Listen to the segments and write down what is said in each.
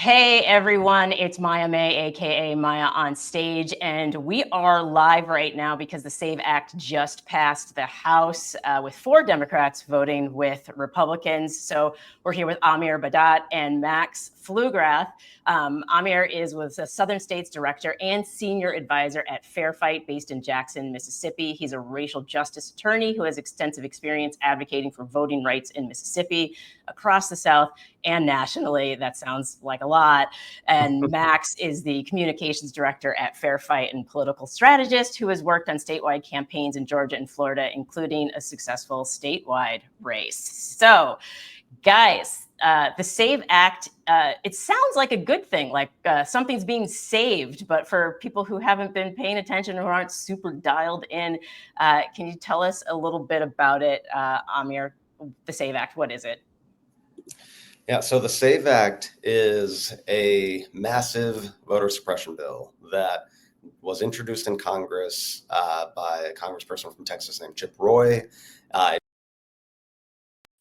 Hey everyone, it's Maya May, aka Maya on Stage, and we are live right now because the Save Act just passed the House with 4 Democrats voting with Republicans. So we're here with Amir Badat and Max Flugrath. Amir is with the Southern States Director and Senior Advisor at Fair Fight, based in Jackson, Mississippi. He's a racial justice attorney who has extensive experience advocating for voting rights in Mississippi, across the South, and nationally. That sounds like a lot. And Max is the communications director at Fair Fight and political strategist who has worked on statewide campaigns in Georgia and Florida, including a successful statewide race. So, guys, the SAVE Act, it sounds like a good thing, like something's being saved, but for people who haven't been paying attention or aren't super dialed in, can you tell us a little bit about it, Amir? The SAVE Act, what is it? Yeah, so the SAVE Act is a massive voter suppression bill that was introduced in Congress by a congressperson from Texas named Chip Roy,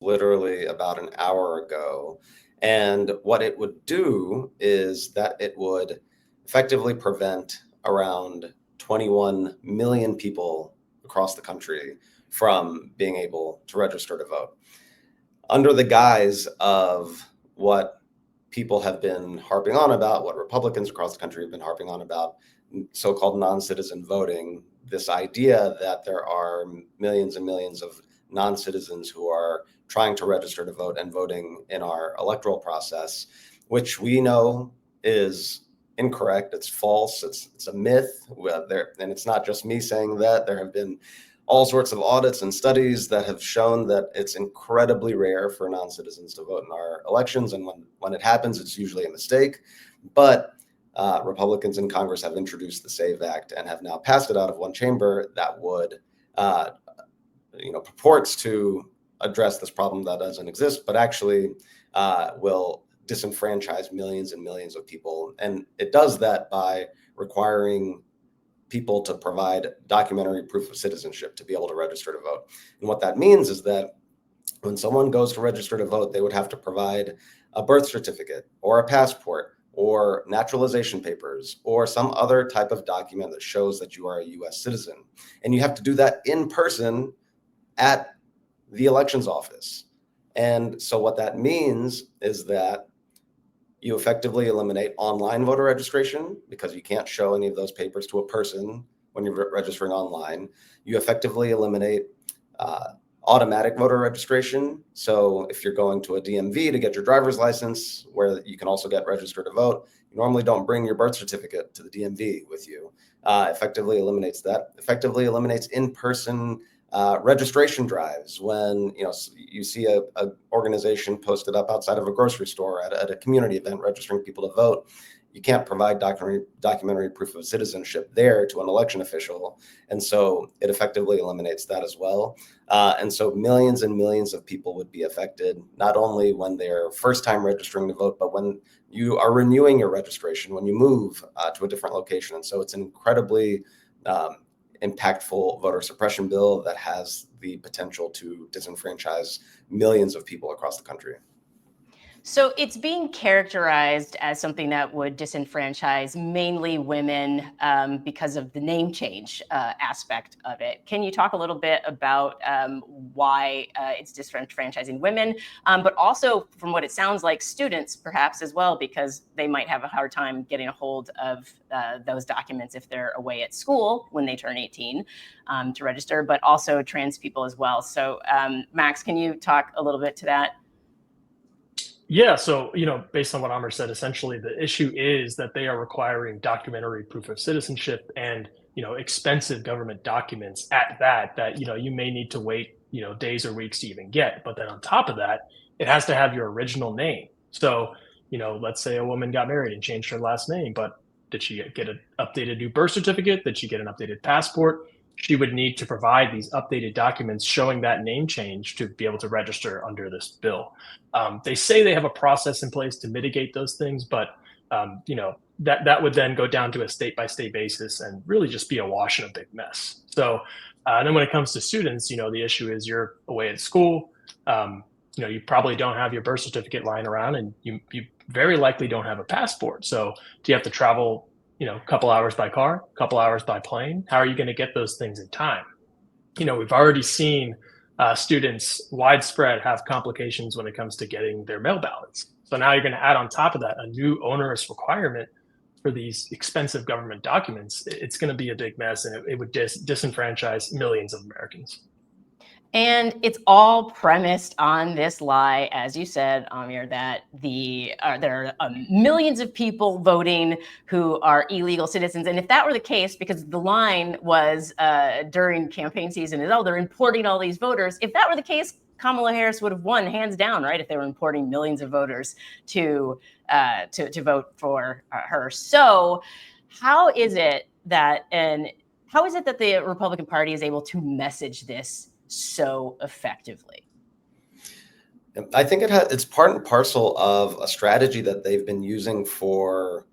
literally about an hour ago. And what it would do is that it would effectively prevent around 21 million people across the country from being able to register to vote, under the guise of what people have been harping on about, what Republicans across the country have been harping on about, so-called non-citizen voting, this idea that there are millions and millions of non-citizens who are trying to register to vote and voting in our electoral process, which we know is incorrect. It's false. It's a myth. And it's not just me saying that. There have been all sorts of audits and studies that have shown that it's incredibly rare for non-citizens to vote in our elections. And when it happens, it's usually a mistake. But Republicans in Congress have introduced the SAVE Act and have now passed it out of one chamber that would, purports to address this problem that doesn't exist, but actually will disenfranchise millions and millions of people. And it does that by requiring people to provide documentary proof of citizenship to be able to register to vote. And what that means is that when someone goes to register to vote, they would have to provide a birth certificate or a passport or naturalization papers or some other type of document that shows that you are a US citizen. And you have to do that in person at the elections office. And so what that means is that you effectively eliminate online voter registration because you can't show any of those papers to a person when you're registering online. You effectively eliminate automatic voter registration. So if you're going to a DMV to get your driver's license, where you can also get registered to vote, you normally don't bring your birth certificate to the DMV with you. Effectively eliminates that. Effectively eliminates in-person registration drives. When you see a organization posted up outside of a grocery store at a community event registering people to vote, you can't provide documentary proof of citizenship there to an election official. And so it effectively eliminates that as well. And so millions and millions of people would be affected, not only when they're first time registering to vote, but when you are renewing your registration, when you move to a different location. And so it's an incredibly impactful voter suppression bill that has the potential to disenfranchise millions of people across the country. So it's being characterized as something that would disenfranchise mainly women because of the name change aspect of it. Can you talk a little bit about why it's disenfranchising women, but also from what it sounds like, students perhaps as well, because they might have a hard time getting a hold of those documents if they're away at school when they turn 18 to register, but also trans people as well. So Max, can you talk a little bit to that? Yeah, so based on what Amr said, essentially the issue is that they are requiring documentary proof of citizenship and expensive government documents at that you may need to wait days or weeks to even get. But then on top of that, it has to have your original name. So let's say a woman got married and changed her last name, but did she get an updated new birth certificate? Did she get an updated passport? She would need to provide these updated documents showing that name change to be able to register under this bill. They say they have a process in place to mitigate those things, but that would then go down to a state-by-state basis and really just be a wash and a big mess. So and then when it comes to students, the issue is you're away at school. You probably don't have your birth certificate lying around, and you very likely don't have a passport. So do you have to travel, a couple hours by car, a couple hours by plane? How are you going to get those things in time? We've already seen students widespread have complications when it comes to getting their mail ballots. So now you're going to add on top of that a new onerous requirement for these expensive government documents. It's going to be a big mess, and it would disenfranchise millions of Americans. And it's all premised on this lie, as you said, Amir, that there are millions of people voting who are illegal citizens. And if that were the case, because the line was during campaign season is, oh, they're importing all these voters. If that were the case, Kamala Harris would have won hands down, right? If they were importing millions of voters to vote for her. So how is it that the Republican Party is able to message this so effectively? I think it's part and parcel of a strategy that they've been using for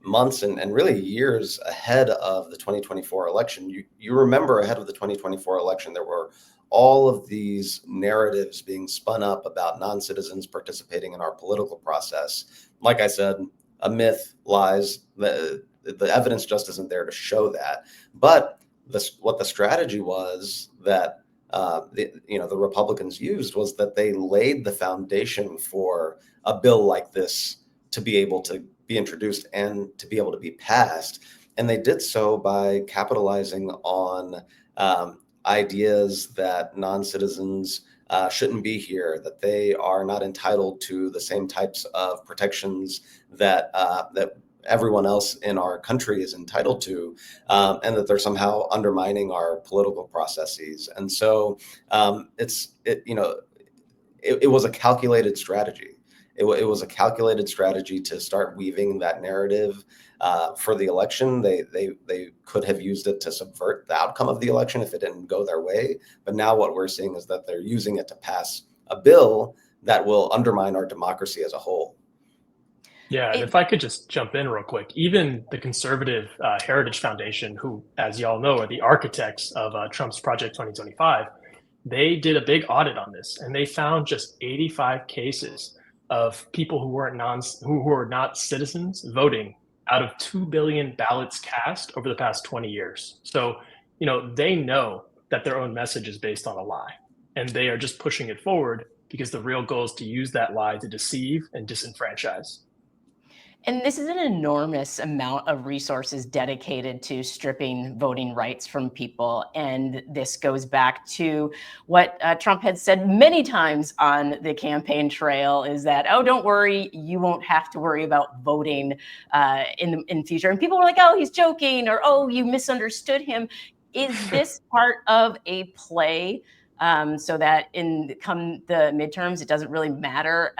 months and really years ahead of the 2024 election. You remember ahead of the 2024 election, there were all of these narratives being spun up about non-citizens participating in our political process. Like I said, a myth, lies. The evidence just isn't there to show that. But what the strategy was that the Republicans used was that they laid the foundation for a bill like this to be able to be introduced and to be able to be passed. And they did so by capitalizing on ideas that non-citizens shouldn't be here, that they are not entitled to the same types of protections that everyone else in our country is entitled to, and that they're somehow undermining our political processes. And so it was a calculated strategy. It was a calculated strategy to start weaving that narrative for the election. They could have used it to subvert the outcome of the election if it didn't go their way. But now what we're seeing is that they're using it to pass a bill that will undermine our democracy as a whole. Yeah, and if I could just jump in real quick, even the conservative Heritage Foundation, who, as y'all know, are the architects of Trump's Project 2025, they did a big audit on this, and they found just 85 cases of people who were not citizens voting out of 2 billion ballots cast over the past 20 years. So, they know that their own message is based on a lie, and they are just pushing it forward because the real goal is to use that lie to deceive and disenfranchise. And this is an enormous amount of resources dedicated to stripping voting rights from people. And this goes back to what Trump had said many times on the campaign trail, is that, oh, don't worry, you won't have to worry about voting in the future. And people were like, oh, he's joking, or, oh, you misunderstood him. Is this part of a play so that come the midterms, it doesn't really matter?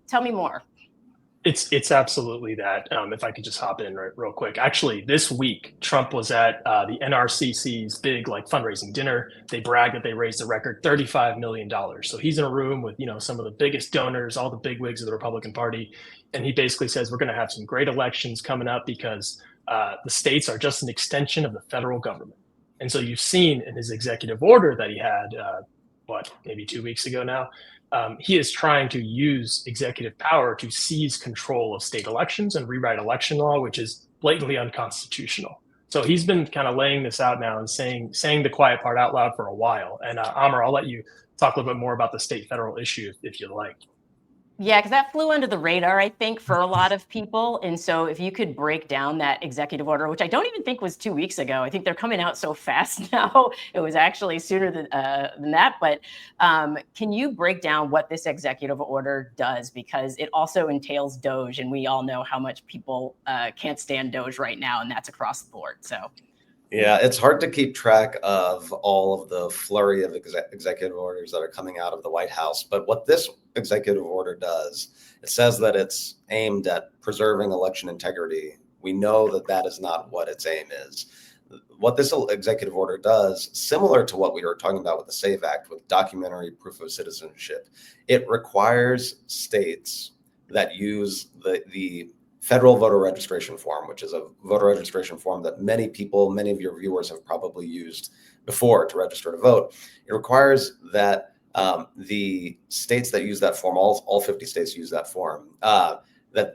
Tell me more. It's absolutely that. If I could just hop in real quick. Actually, this week, Trump was at the NRCC's big fundraising dinner. They bragged that they raised a record $35 million. So he's in a room with some of the biggest donors, all the bigwigs of the Republican Party, and he basically says we're going to have some great elections coming up because the states are just an extension of the federal government. And so you've seen in his executive order that he had, maybe 2 weeks ago now. He is trying to use executive power to seize control of state elections and rewrite election law, which is blatantly unconstitutional. So he's been kind of laying this out now and saying the quiet part out loud for a while. And Amr, I'll let you talk a little bit more about the state federal issue if you'd like. Yeah, because that flew under the radar, I think, for a lot of people. And so if you could break down that executive order, which I don't even think was 2 weeks ago. I think they're coming out so fast now. It was actually sooner than that. But can you break down what this executive order does? Because it also entails Doge, and we all know how much people can't stand Doge right now, and that's across the board. So. Yeah, it's hard to keep track of all of the flurry of executive orders that are coming out of the White House. But what this executive order does, it says that it's aimed at preserving election integrity. We know that that is not what its aim is. What this executive order does, similar to what we were talking about with the SAVE Act, with documentary proof of citizenship, it requires states that use the federal voter registration form, which is a voter registration form that many of your viewers have probably used before to register to vote. It requires that the states that use that form, all 50 states use that form, that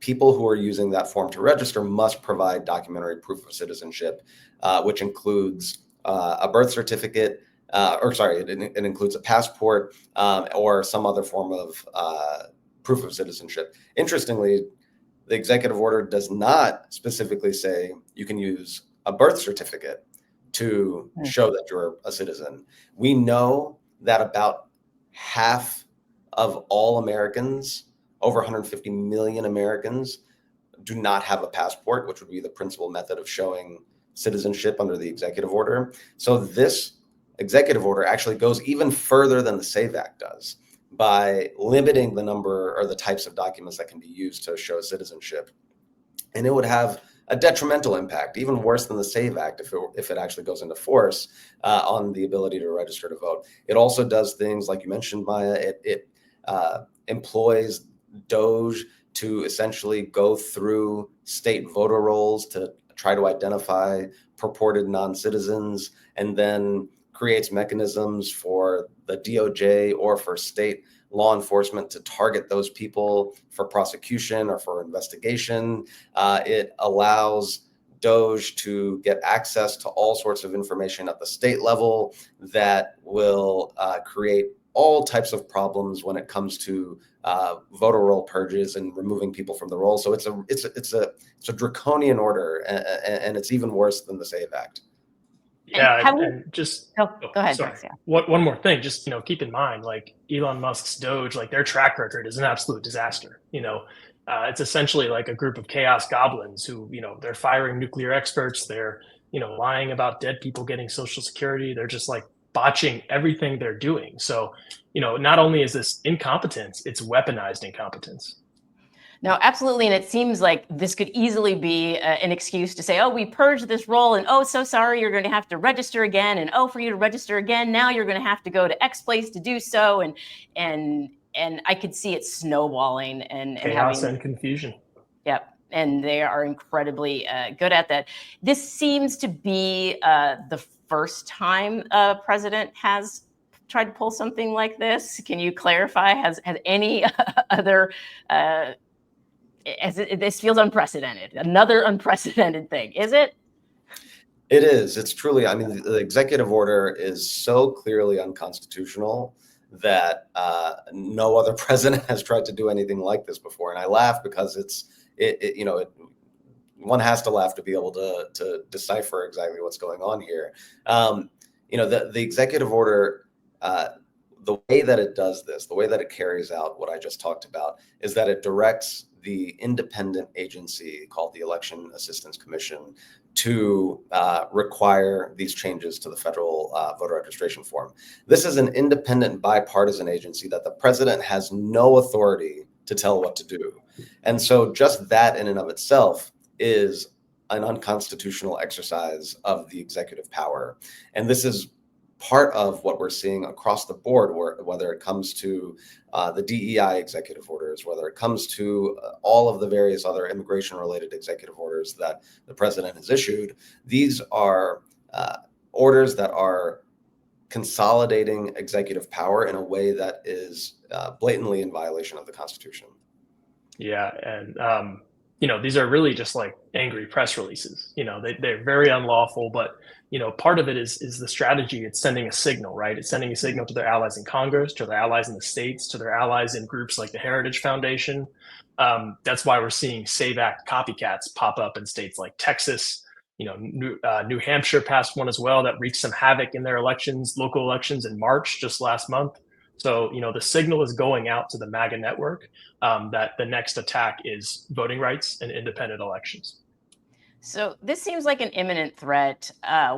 people who are using that form to register must provide documentary proof of citizenship, which includes a birth certificate, it includes a passport or some other form of proof of citizenship. Interestingly, the executive order does not specifically say you can use a birth certificate to show that you're a citizen. We know that about half of all Americans, over 150 million Americans, do not have a passport, which would be the principal method of showing citizenship under the executive order. So this executive order actually goes even further than the SAVE Act does by limiting the number or the types of documents that can be used to show citizenship. And it would have a detrimental impact, even worse than the SAVE Act, if it actually goes into force, on the ability to register to vote. It also does things like you mentioned, Maya. It employs DOJ to essentially go through state voter rolls to try to identify purported non-citizens, and then creates mechanisms for the DOJ or for state law enforcement to target those people for prosecution or for investigation. It allows DOJ to get access to all sorts of information at the state level that will create all types of problems when it comes to voter roll purges and removing people from the roll. So it's a draconian order, and it's even worse than the SAVE Act. Yeah, and just go ahead. Sorry. Thanks, yeah. One more thing, just keep in mind, like Elon Musk's Doge, like their track record is an absolute disaster. It's essentially like a group of chaos goblins who, they're firing nuclear experts. They're, lying about dead people getting Social Security. They're just like botching everything they're doing. So, not only is this incompetence, it's weaponized incompetence. No, absolutely. And it seems like this could easily be an excuse to say, oh, we purged this roll, and oh, so sorry, you're going to have to register again. And oh, for you to register again, now you're going to have to go to X place to do so. And I could see it snowballing and chaos and confusion. Yep. And they are incredibly good at that. This seems to be the first time a president has tried to pull something like this. Can you clarify? Has any other this feels unprecedented, another unprecedented thing, is it? It is. It's truly, I mean, the executive order is so clearly unconstitutional that no other president has tried to do anything like this before. And I laugh because one has to laugh to be able to decipher exactly what's going on here. The executive order, the way that it does this, the way that it carries out what I just talked about, is that it directs the independent agency called the Election Assistance Commission to require these changes to the federal voter registration form. This is an independent bipartisan agency that the president has no authority to tell what to do. And so just that in and of itself is an unconstitutional exercise of the executive power. And this is part of what we're seeing across the board, whether it comes to the DEI executive orders, whether it comes to all of the various other immigration-related executive orders that the president has issued. These are orders that are consolidating executive power in a way that is blatantly in violation of the Constitution. Yeah, and these are really just like angry press releases. They're very unlawful, but part of it is the strategy. It's sending a signal, right? It's sending a signal to their allies in Congress, to their allies in the states, to their allies in groups like the Heritage Foundation. That's why we're seeing SAVE Act copycats pop up in states like Texas. New Hampshire passed one as well that wreaked some havoc in their local elections in March, just last month. So, the signal is going out to the MAGA network that the next attack is voting rights and independent elections. So this seems like an imminent threat.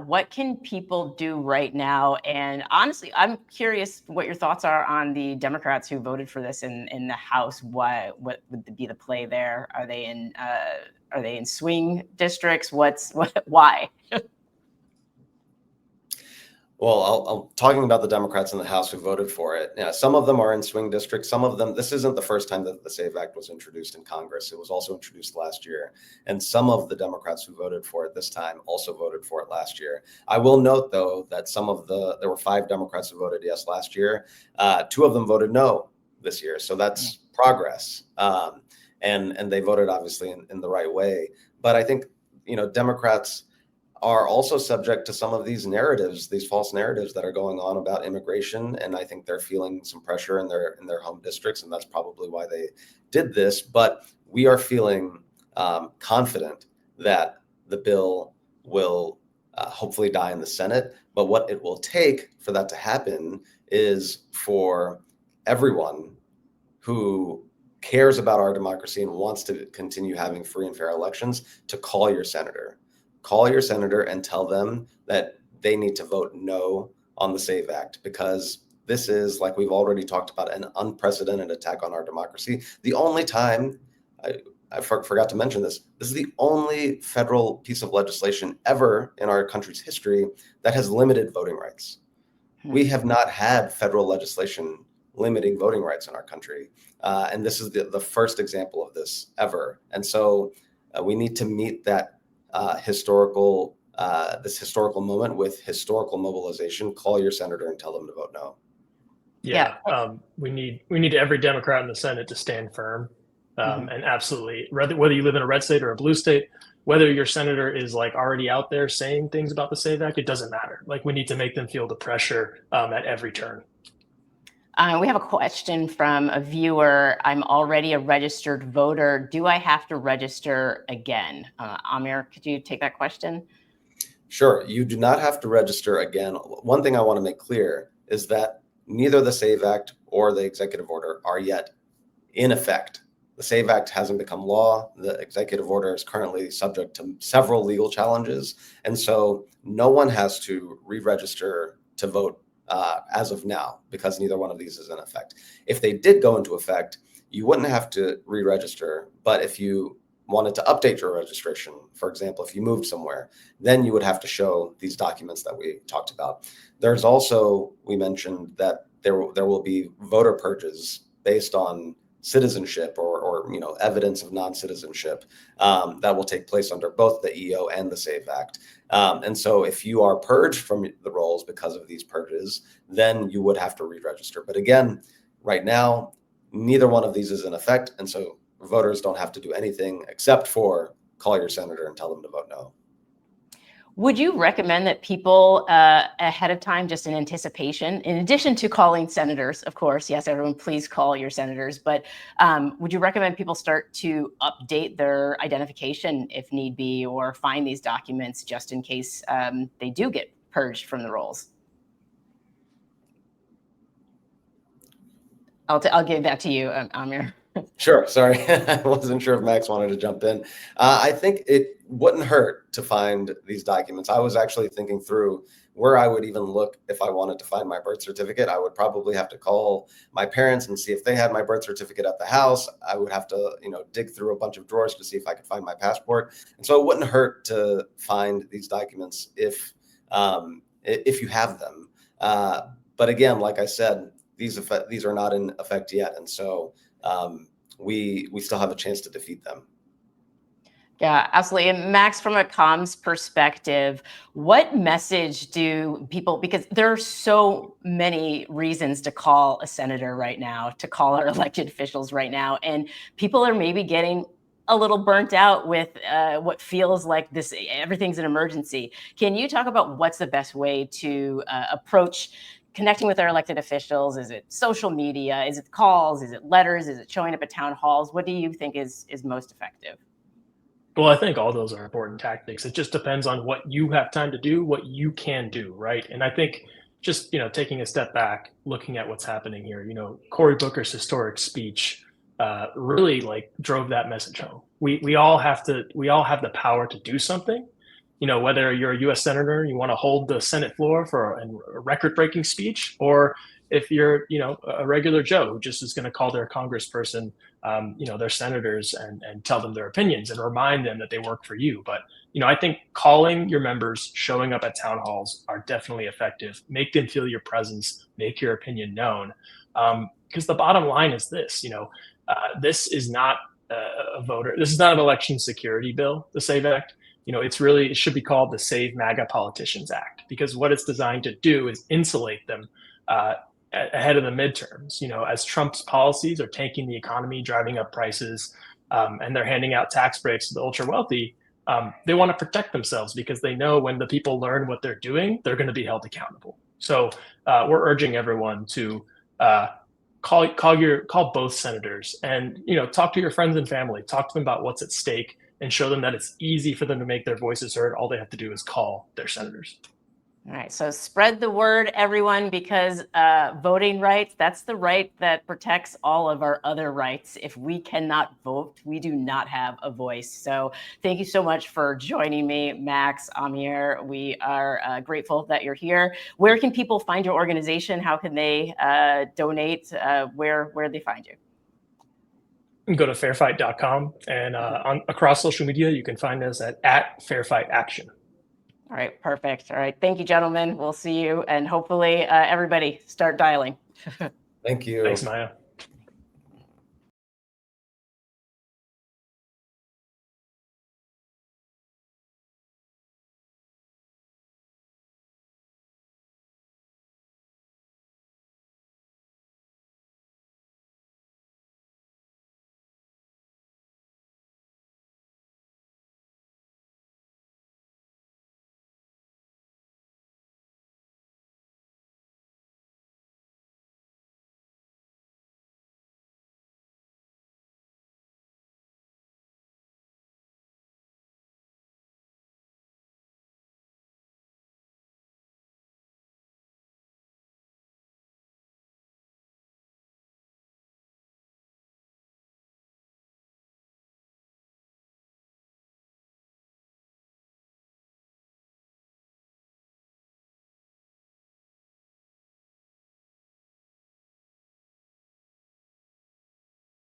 What can people do right now? And honestly, I'm curious what your thoughts are on the Democrats who voted for this in the House. What would be the play there? Are they in swing districts? Why? Well, I'll talking about the Democrats in the House who voted for it. Yeah, some of them are in swing districts. Some of them, this isn't the first time that the SAVE Act was introduced in Congress. It was also introduced last year. And some of the Democrats who voted for it this time also voted for it last year. I will note, though, that there were 5 Democrats who voted yes last year. 2 of them voted no this year. So that's progress. And they voted, obviously, in the right way. But I think, Democrats are also subject to some of these narratives, these false narratives that are going on about immigration. And I think they're feeling some pressure in their home districts. And that's probably why they did this. But we are feeling confident that the bill will hopefully die in the Senate. But what it will take for that to happen is for everyone who cares about our democracy and wants to continue having free and fair elections to call your senator. Call your senator and tell them that they need to vote no on the SAVE Act, because this is, like we've already talked about, an unprecedented attack on our democracy. The only time, I forgot to mention this is the only federal piece of legislation ever in our country's history that has limited voting rights. We have not had federal legislation limiting voting rights in our country. And this is the first example of this ever. And so we need to meet that historical moment with historical mobilization. Call your senator and tell them to vote no. Yeah. We need every Democrat in the Senate to stand firm. And absolutely, whether you live in a red state or a blue state, whether your senator is like already out there saying things about the SAVE Act, it doesn't matter. Like, we need to make them feel the pressure at every turn. We have a question from a viewer. I'm already a registered voter. Do I have to register again? Amir, could you take that question? Sure. You do not have to register again. One thing I want to make clear is that neither the SAVE Act or the executive order are yet in effect. The SAVE Act hasn't become law. The executive order is currently subject to several legal challenges. And so no one has to re-register to vote as of now, because neither one of these is in effect. If they did go into effect, you wouldn't have to re-register. But if you wanted to update your registration, for example, if you moved somewhere, then you would have to show these documents that we talked about. There's also, we mentioned that there will be voter purges based on citizenship or evidence of non-citizenship that will take place under both the EO and the SAVE Act. And so if you are purged from the rolls because of these purges, then you would have to re-register. But again, right now, neither one of these is in effect. And so voters don't have to do anything except for call your senator and tell them to vote no. Would you recommend that people ahead of time, just in anticipation, in addition to calling senators, of course, yes, everyone, please call your senators, but would you recommend people start to update their identification if need be, or find these documents just in case they do get purged from the rolls? I'll give that to you, Amir. Sure. Sorry. I wasn't sure if Max wanted to jump in. I think it wouldn't hurt to find these documents. I was actually thinking through where I would even look if I wanted to find my birth certificate. I would probably have to call my parents and see if they had my birth certificate at the house. I would have to, dig through a bunch of drawers to see if I could find my passport. And so it wouldn't hurt to find these documents if you have them. But again, like I said, these are not in effect yet. And so we still have a chance to defeat them. Yeah, absolutely. And Max, from a comms perspective, what message do people, because there are so many reasons to call a senator right now, to call our elected officials right now, and people are maybe getting a little burnt out with what feels like everything's an emergency. Can you talk about what's the best way to approach connecting with our elected officials? Is it social media? Is it calls? Is it letters? Is it showing up at town halls? What do you think is most effective? Well, I think all those are important tactics. It just depends on what you have time to do, what you can do, right? And I think just, taking a step back, looking at what's happening here, Cory Booker's historic speech really drove that message home. We all have the power to do something. Whether you're a U.S. senator, you want to hold the Senate floor for a record-breaking speech, or if you're, a regular Joe who just is going to call their congressperson their senators and tell them their opinions and remind them that they work for you. But I think calling your members, showing up at town halls are definitely effective. Make them feel your presence, make your opinion known. Because the bottom line is this, this is not this is not an election security bill, the SAVE Act. It should be called the Save MAGA Politicians Act, because what it's designed to do is insulate them ahead of the midterms. As Trump's policies are tanking the economy, driving up prices, and they're handing out tax breaks to the ultra wealthy, they want to protect themselves because they know when the people learn what they're doing, they're going to be held accountable. So we're urging everyone to call both senators and talk to your friends and family, talk to them about what's at stake, and show them that it's easy for them to make their voices heard. All they have to do is call their senators. All right, so spread the word, everyone, because voting rights, that's the right that protects all of our other rights. If we cannot vote, we do not have a voice. So thank you so much for joining me, Max, Amir. We are grateful that you're here. Where can people find your organization? How can they donate? Where they find you? Go to fairfight.com, and across social media, you can find us at @FairFightAction. All right, perfect. All right, thank you, gentlemen. We'll see you, and hopefully everybody start dialing. Thank you. Thanks, Maya.